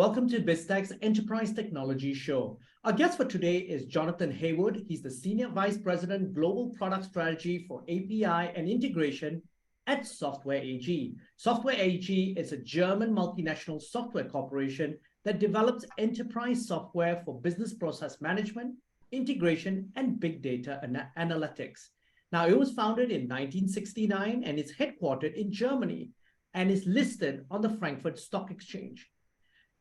Welcome to Biztech's Enterprise Technology Show. Our guest for today is Jonathan Haywood. He's the Senior Vice President, Global Product Strategy for API and Integration at Software AG. Software AG is a German multinational software corporation that develops enterprise software for business process management, integration, and big data analytics. Now, it was founded in 1969 and is headquartered in Germany and is listed on the Frankfurt Stock Exchange.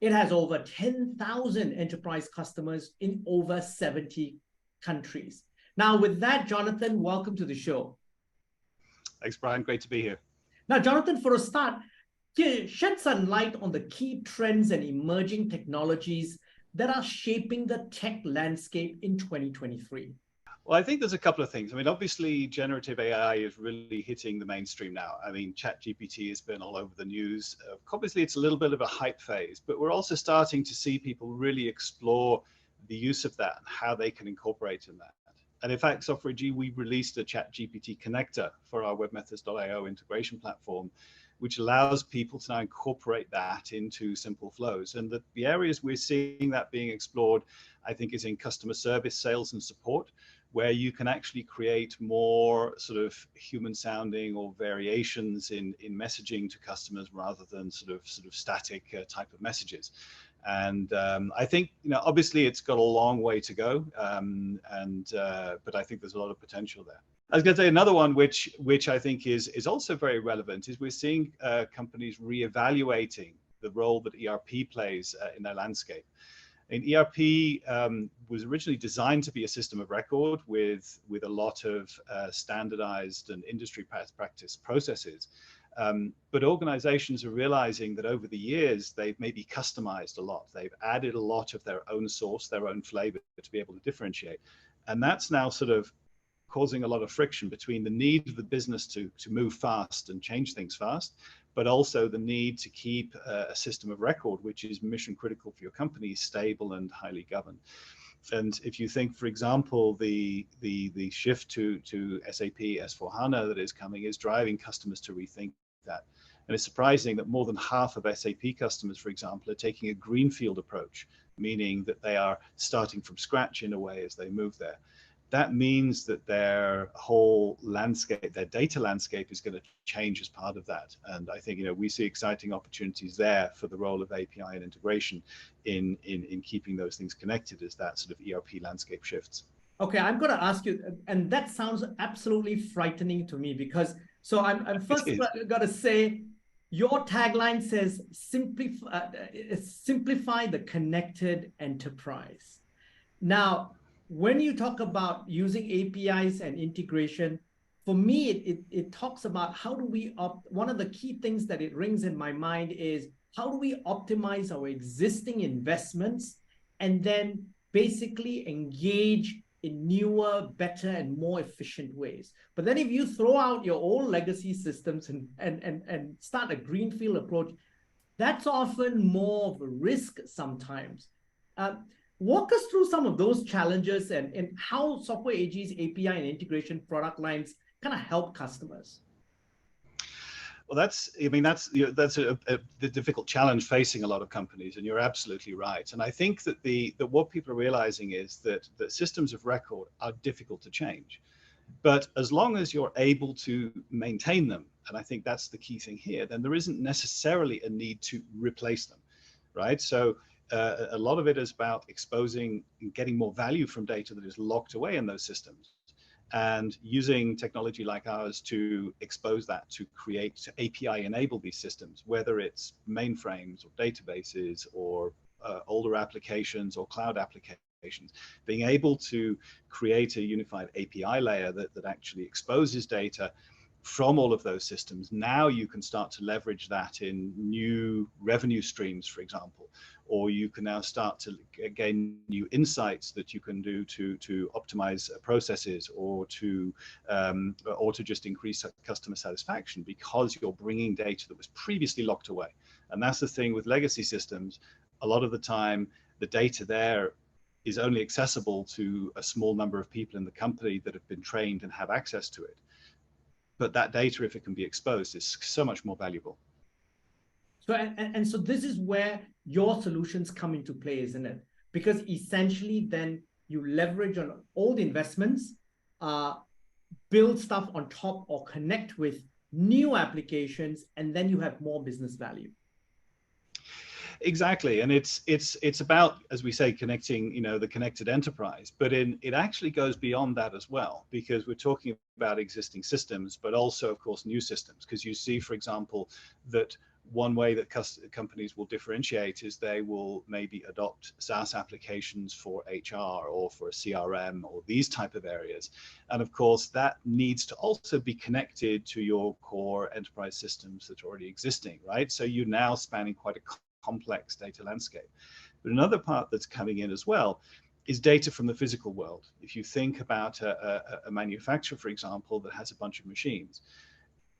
It has over 10,000 enterprise customers in over 70 countries. Now, with that, Jonathan, welcome to the show. Thanks, Brian. Great to be here. Now, Jonathan, for a start, shed some light on the key trends and emerging technologies that are shaping the tech landscape in 2023. Well, I think there's a couple of things. I mean, obviously, generative AI is really hitting the mainstream now. I mean, ChatGPT has been all over the news. Obviously, it's a little bit of a hype phase, but we're also starting to see people really explore the use of that and how they can incorporate in that. And in fact, Software AG, we released a ChatGPT connector for our webmethods.io integration platform, which allows people to now incorporate that into simple flows. And the areas we're seeing that being explored, I think, is in customer service, sales, and support, where you can actually create more sort of human sounding or variations in messaging to customers rather than sort of static type of messages. And I think, obviously it's got a long way to go, but I think there's a lot of potential there. I was going to say another one, which I think is also very relevant, is we're seeing companies reevaluating the role that ERP plays in their landscape. And ERP was originally designed to be a system of record with a lot of standardized and industry practice processes. But organizations are realizing that over the years, they've maybe customized a lot. They've added a lot of their own sauce, their own flavor to be able to differentiate. And that's now sort of causing a lot of friction between the need of the business to move fast and change things fast, but also the need to keep a system of record, which is mission critical for your company, stable and highly governed. And if you think, for example, the shift to SAP S/4HANA that is coming is driving customers to rethink that. And it's surprising that more than half of SAP customers, for example, are taking a greenfield approach, meaning that they are starting from scratch in a way as they move there. That means that their whole landscape, their data landscape, is going to change as part of that. And I think, we see exciting opportunities there for the role of API and integration in keeping those things connected as that sort of ERP landscape shifts. Okay, I'm going to ask you, and that sounds absolutely frightening to me because, so I'm first got to say, your tagline says, simplify the connected enterprise. Now, when you talk about using APIs and integration, for me, it talks about how do we, one of the key things that it rings in my mind is how do we optimize our existing investments and then basically engage in newer, better, and more efficient ways. But then if you throw out your old legacy systems and start a greenfield approach, that's often more of a risk sometimes. Walk us through some of those challenges and how Software AG's API and integration product lines kind of help customers. Well, that's the difficult challenge facing a lot of companies, and you're absolutely right. And I think that what people are realizing is that systems of record are difficult to change, but as long as you're able to maintain them, and I think that's the key thing here, then there isn't necessarily a need to replace them, right? So a lot of it is about exposing and getting more value from data that is locked away in those systems, and using technology like ours to expose that to API enable these systems, whether it's mainframes or databases or older applications or cloud applications. Being able to create a unified API layer that actually exposes data from all of those systems, now you can start to leverage that in new revenue streams, for example, or you can now start to gain new insights that you can do to optimize processes or to just increase customer satisfaction because you're bringing data that was previously locked away. And that's the thing with legacy systems. A lot of the time, the data there is only accessible to a small number of people in the company that have been trained and have access to it. But that data, if it can be exposed, is so much more valuable. So, and so this is where your solutions come into play, isn't it? Because essentially then you leverage on old investments, build stuff on top or connect with new applications, and then you have more business value. Exactly, and it's about, as we say, connecting, the connected enterprise, but it actually goes beyond that as well, because we're talking about existing systems, but also, of course, new systems. Because you see, for example, that one way that companies will differentiate is they will maybe adopt SaaS applications for HR or for a CRM or these type of areas, and of course that needs to also be connected to your core enterprise systems that are already existing, right? So you're now spanning quite a complex data landscape. But another part that's coming in as well is data from the physical world. If you think about a manufacturer, for example, that has a bunch of machines,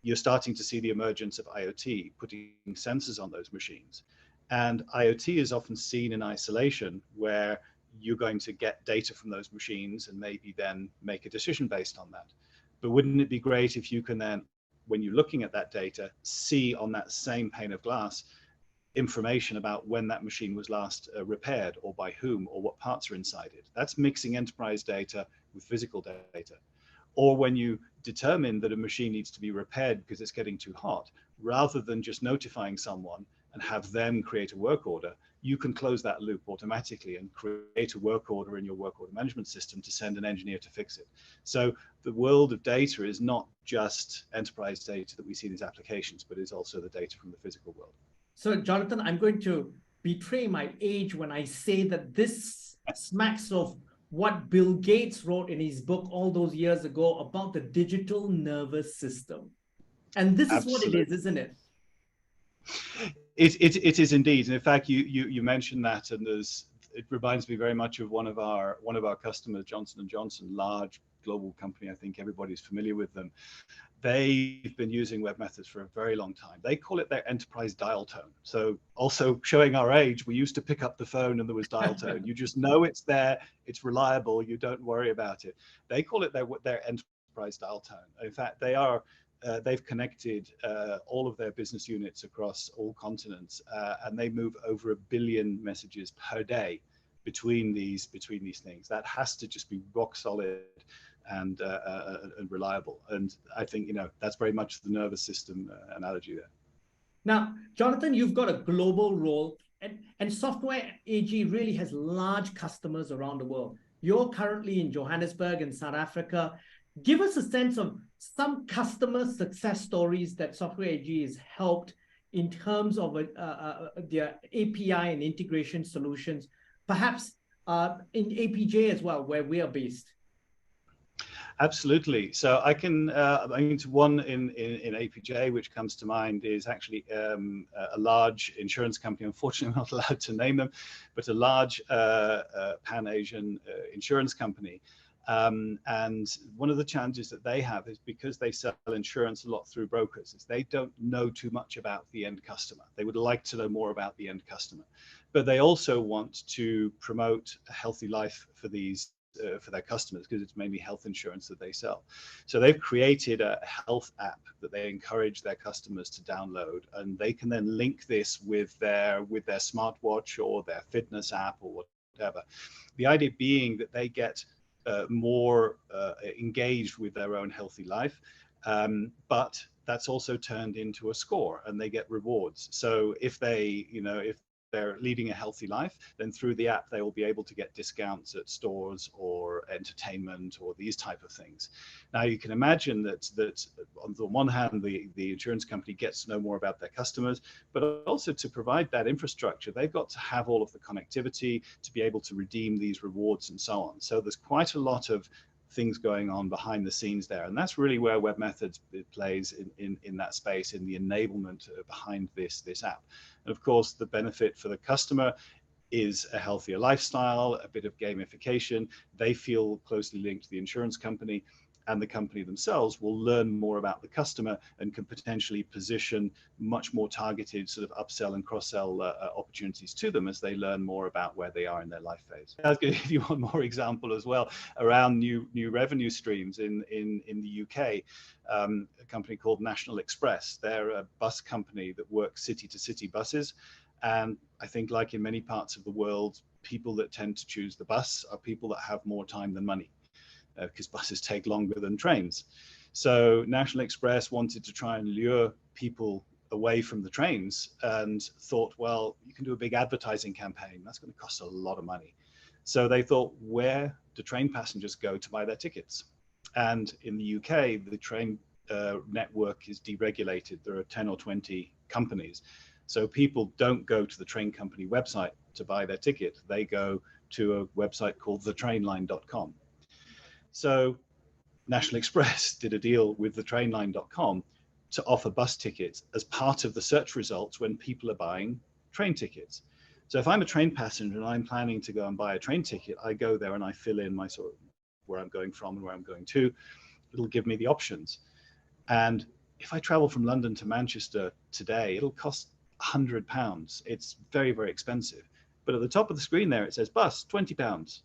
you're starting to see the emergence of IoT, putting sensors on those machines. And IoT is often seen in isolation, where you're going to get data from those machines and maybe then make a decision based on that. But wouldn't it be great if you can then, when you're looking at that data, see on that same pane of glass information about when that machine was last repaired, or by whom, or what parts are inside it? That's mixing enterprise data with physical data. Or when you determine that a machine needs to be repaired because it's getting too hot, rather than just notifying someone and have them create a work order, you can close that loop automatically and create a work order in your work order management system to send an engineer to fix it. So the world of data is not just enterprise data that we see in these applications, but is also the data from the physical world. So, Jonathan, I'm going to betray my age when I say that this smacks of what Bill Gates wrote in his book all those years ago about the digital nervous system. And this is what it is, isn't it? It is indeed. And in fact, you mentioned that, and it reminds me very much of one of our customers, Johnson & Johnson, large global company. I think everybody's familiar with them. They've been using webMethods for a very long time. They call it their enterprise dial tone. So also showing our age, we used to pick up the phone and there was dial tone. You just know it's there, it's reliable, you don't worry about it. They call it their enterprise dial tone. In fact, they've connected all of their business units across all continents, and they move over 1 billion messages per day between these things. That has to just be rock solid and reliable. And I think that's very much the nervous system analogy there. Now, Jonathan, you've got a global role, and Software AG really has large customers around the world. You're currently in Johannesburg in South Africa. Give us a sense of some customer success stories that Software AG has helped in terms of their API and integration solutions, perhaps in APJ as well, where we are based. Absolutely. So I can, one in APJ, which comes to mind, is actually a large insurance company. Unfortunately, I'm not allowed to name them, but a large Pan-Asian insurance company. And one of the challenges that they have is, because they sell insurance a lot through brokers, is they don't know too much about the end customer. They would like to know more about the end customer, but they also want to promote a healthy life for their customers, because it's mainly health insurance that they sell. So they've created a health app that they encourage their customers to download, and they can then link this with their smartwatch or their fitness app or whatever. The idea being that they get more engaged with their own healthy life, but that's also turned into a score, and they get rewards. So if they're leading a healthy life, then through the app they will be able to get discounts at stores or entertainment or these type of things. Now you can imagine that on the one hand the insurance company gets to know more about their customers, but also to provide that infrastructure, they've got to have all of the connectivity to be able to redeem these rewards and so on. So there's quite a lot of things going on behind the scenes there, and that's really where webMethods plays in that space, in the enablement behind this app. And of course the benefit for the customer is a healthier lifestyle, a bit of gamification. They feel closely linked to the insurance company, and the company themselves will learn more about the customer and can potentially position much more targeted sort of upsell and cross-sell opportunities to them as they learn more about where they are in their life phase. I was going to give you one more example as well around new revenue streams in the UK. A company called National Express. They're a bus company that works city-to-city buses. And I think, like in many parts of the world, people that tend to choose the bus are people that have more time than money, because buses take longer than trains. So National Express wanted to try and lure people away from the trains and thought, well, you can do a big advertising campaign. That's going to cost a lot of money. So they thought, where do train passengers go to buy their tickets? And in the UK, the train network is deregulated. There are 10 or 20 companies. So people don't go to the train company website to buy their ticket. They go to a website called thetrainline.com. So National Express did a deal with thetrainline.com to offer bus tickets as part of the search results when people are buying train tickets. So if I'm a train passenger and I'm planning to go and buy a train ticket, I go there and I fill in my sort of where I'm going from and where I'm going to. It'll give me the options. And if I travel from London to Manchester today, it'll cost £100. It's very, very expensive. But at the top of the screen there, it says bus, £20.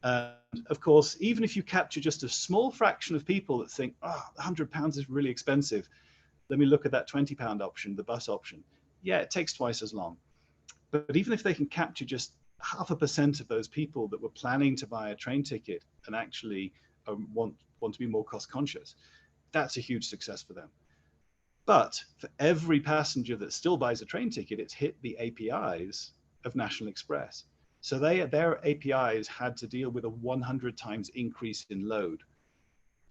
And of course, even if you capture just a small fraction of people that think, oh, £100 is really expensive, let me look at that £20 option, the bus option. Yeah, it takes twice as long. But even if they can capture just 0.5% of those people that were planning to buy a train ticket and actually want to be more cost conscious, that's a huge success for them. But for every passenger that still buys a train ticket, it's hit the APIs of National Express. So their APIs had to deal with a 100 times increase in load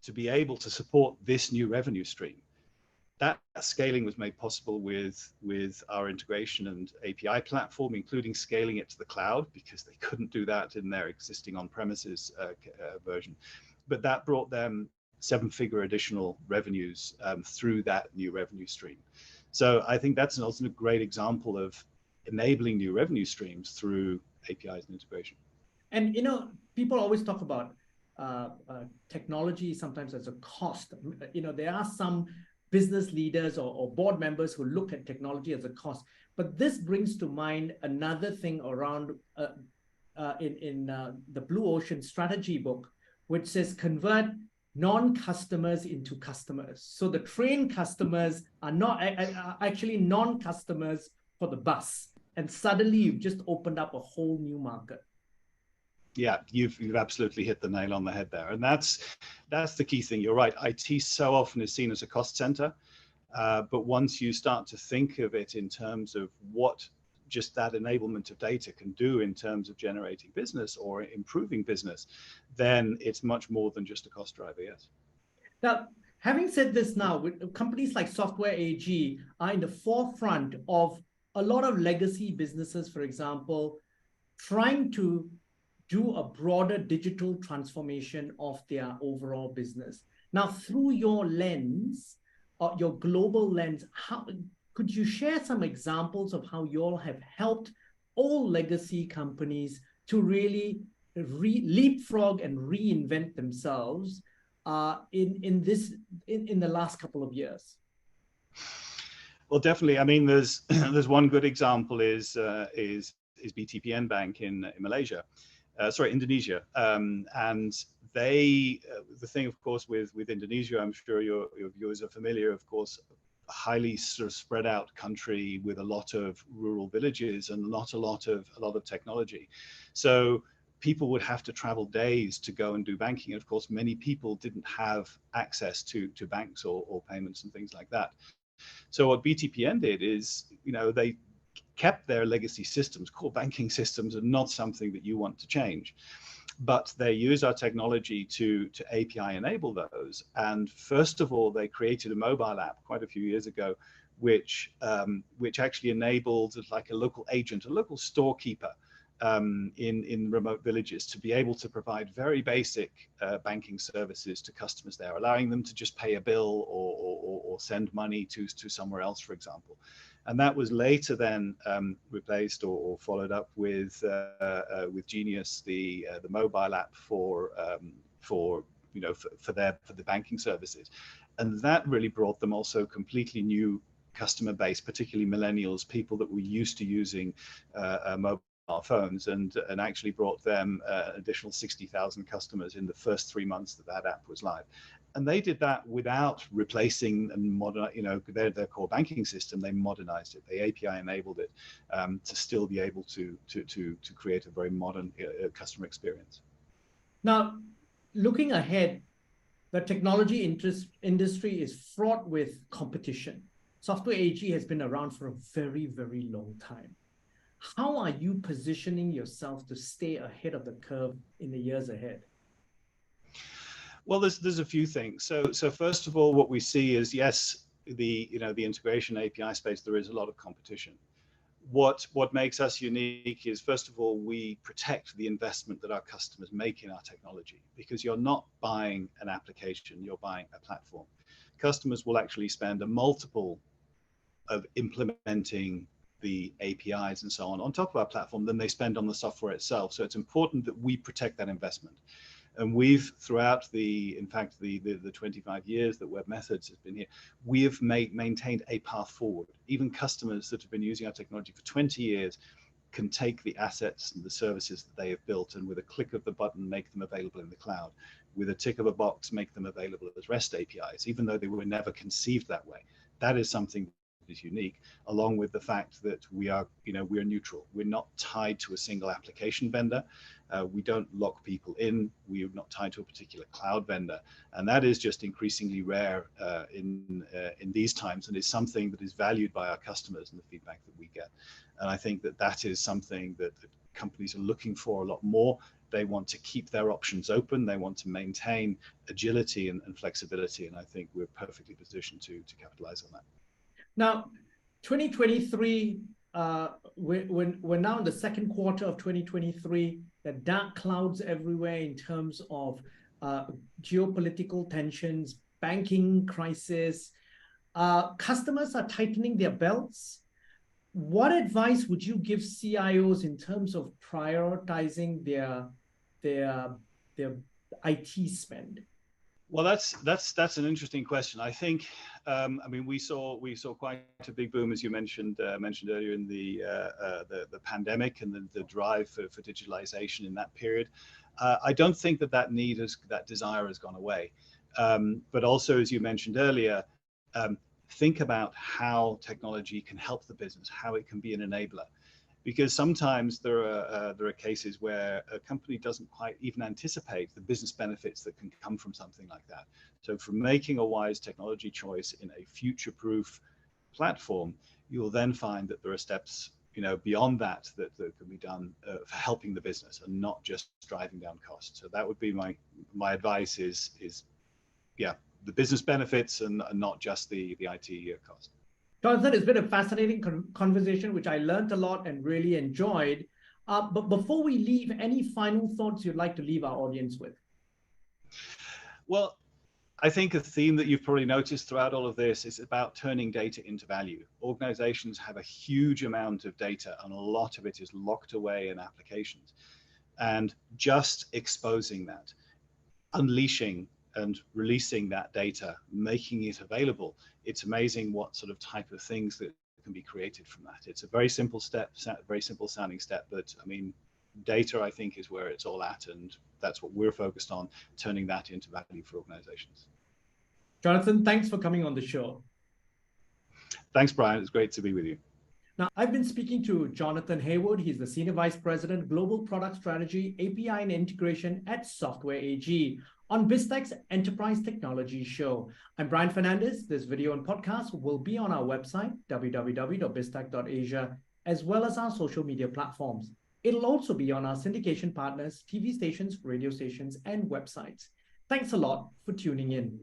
to be able to support this new revenue stream. That scaling was made possible with our integration and API platform, including scaling it to the cloud, because they couldn't do that in their existing on-premises version. But that brought them 7-figure additional revenues through that new revenue stream. So I think that's also a great example of enabling new revenue streams through APIs and integration. And, you know, people always talk about technology sometimes as a cost. You know, there are some business leaders or board members who look at technology as a cost. But this brings to mind another thing around in the Blue Ocean strategy book, which says convert non-customers into customers. So the train customers are not actually non-customers for the bus. And suddenly you've just opened up a whole new market. Yeah, you've absolutely hit the nail on the head there. And that's the key thing. You're right. IT so often is seen as a cost center. But once you start to think of it in terms of what just that enablement of data can do in terms of generating business or improving business, then it's much more than just a cost driver, yes. Now, having said this now, with companies like Software AG are in the forefront of a lot of legacy businesses, for example, trying to do a broader digital transformation of their overall business. Now, through your lens, your global lens, how could you share some examples of how you all have helped all legacy companies to really leapfrog and reinvent themselves in the last couple of years? Well, definitely. I mean, there's one good example is BTPN Bank in Malaysia. Indonesia. And the thing, of course, with Indonesia, I'm sure your viewers are familiar, of course, a highly sort of spread out country with a lot of rural villages and not a lot of technology. So people would have to travel days to go and do banking. And of course, many people didn't have access to banks or payments and things like that. So what BTPN did is, you know, they kept their legacy systems. Core banking systems are not something that you want to change, but they use our technology to API enable those. And first of all, they created a mobile app quite a few years ago, which actually enabled like a local agent, a local storekeeper in remote villages to be able to provide very basic banking services to customers there, allowing them to just pay a bill or send money to somewhere else, for example. And that was later then replaced or followed up with Genius, the mobile app for for the banking services, and that really brought them also completely new customer base, particularly millennials, people that were used to using mobile phones, and actually brought them additional 60,000 customers in the first 3 months that app was live. And they did that without replacing and their core banking system. They modernized it. They API enabled it to still be able to create a very modern customer experience. Now, looking ahead, the technology industry is fraught with competition. Software AG has been around for a very, very long time. How are you positioning yourself to stay ahead of the curve in the years ahead? Well, there's a few things. So first of all, what we see is, yes, the integration API space, there is a lot of competition. What makes us unique is, first of all, we protect the investment that our customers make in our technology, because you're not buying an application, you're buying a platform. Customers will actually spend a multiple of implementing the APIs and so on top of our platform than they spend on the software itself. So it's important that we protect that investment. And we've, throughout the 25 years that webMethods has been here, we have maintained a path forward. Even customers that have been using our technology for 20 years can take the assets and the services that they have built, and with a click of the button, make them available in the cloud. With a tick of a box, make them available as REST APIs, even though they were never conceived that way. That is something that is unique, along with the fact that we are neutral. We're not tied to a single application vendor. We don't lock people in. We are not tied to a particular cloud vendor, and that is just increasingly rare in these times, and is something that is valued by our customers and the feedback that we get. And I think that is something that companies are looking for a lot more. They want to keep their options open. They want to maintain agility and flexibility, and I think we're perfectly positioned to capitalize on that. Now, 2023, we're now in the second quarter of 2023. There are dark clouds everywhere in terms of geopolitical tensions, banking crisis. Customers are tightening their belts. What advice would you give CIOs in terms of prioritizing their IT spend? Well, that's an interesting question. I think, I mean, we saw quite a big boom, as you mentioned earlier, in the pandemic, and the drive for digitalization in that period. I don't think that desire has gone away. But also, as you mentioned earlier, think about how technology can help the business, how it can be an enabler. Because sometimes there are cases where a company doesn't quite even anticipate the business benefits that can come from something like that. So from making a wise technology choice in a future-proof platform, you'll then find that there are steps beyond that can be done for helping the business and not just driving down costs. So that would be my advice is the business benefits and not just the IT cost. Jonathan, it's been a fascinating conversation, which I learned a lot and really enjoyed. But before we leave, any final thoughts you'd like to leave our audience with? Well, I think a theme that you've probably noticed throughout all of this is about turning data into value. Organizations have a huge amount of data, and a lot of it is locked away in applications. And just exposing that, unleashing and releasing that data, making it available, it's amazing what sort of type of things that can be created from that. It's a very simple very simple sounding step, but I mean, data, I think, is where it's all at, and that's what we're focused on, turning that into value for organizations. Jonathan, thanks for coming on the show. Thanks, Brian. It's great to be with you. Now, I've been speaking to Jonathan Haywood. He's the Senior Vice President, Global Product Strategy, API and Integration at Software AG on Biztech's Enterprise Technology Show. I'm Brian Fernandez. This video and podcast will be on our website, www.biztech.asia, as well as our social media platforms. It'll also be on our syndication partners, TV stations, radio stations, and websites. Thanks a lot for tuning in.